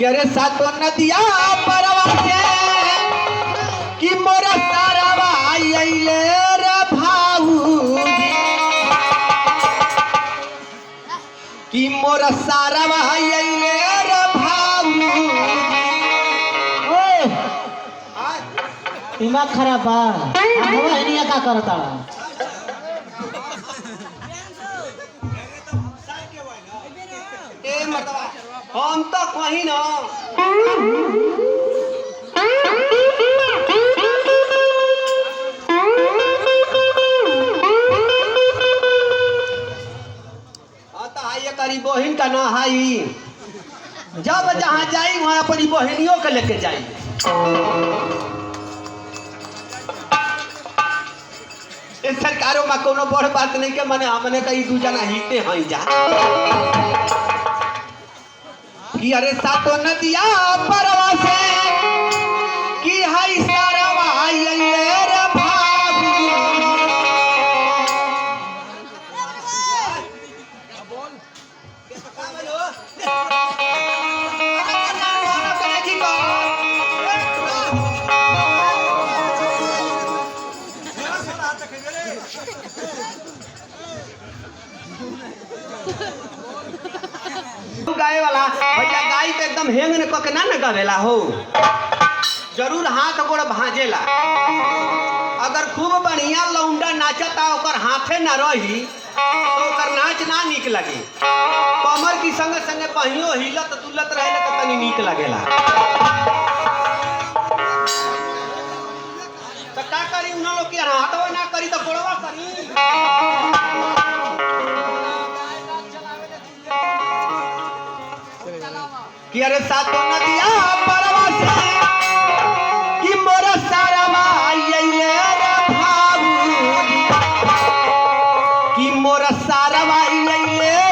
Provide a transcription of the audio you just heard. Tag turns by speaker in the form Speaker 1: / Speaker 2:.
Speaker 1: कि अरे सातो नदिया परवा से कि मोरा सारावा आइले रे भाऊजी कि मोरा सारावा आइले रे भाऊजी।
Speaker 2: ओए दिमाग खराब बा हवा इनिया का करता
Speaker 1: ए मतलब हम तो कहीं ना करी बहन का ना हाई जब जहाँ जाई वहाँ अपनी बहनियों के लेके जाई। सरकारों में कोनो बड़ बात नहीं के मने हमने कई दू जना हिते हैं जा कि अरे सातो नदिया परवा से कि हाई सारावा आइले रे भाभी। गाय वाला भैया गाय तो एकदम हेंग ने कके ना गावेला हो जरूर हाथ गोड़ भाजेला। अगर खूब बढ़िया लौंडा नाचता ओकर हाथे ना रही तो ओकर नाच ना निक लगे। कमर की संगे संगे पहियो हिलत दुलत रहे तो तनी निक लगेला। तो का करी उन लोग के हाथवा ना करी तो गोड़वा करी। कि अरे सातो नदिया परवा से कि मोरा सारावा आइले रे भाऊजी कि मोरा सारावा आइले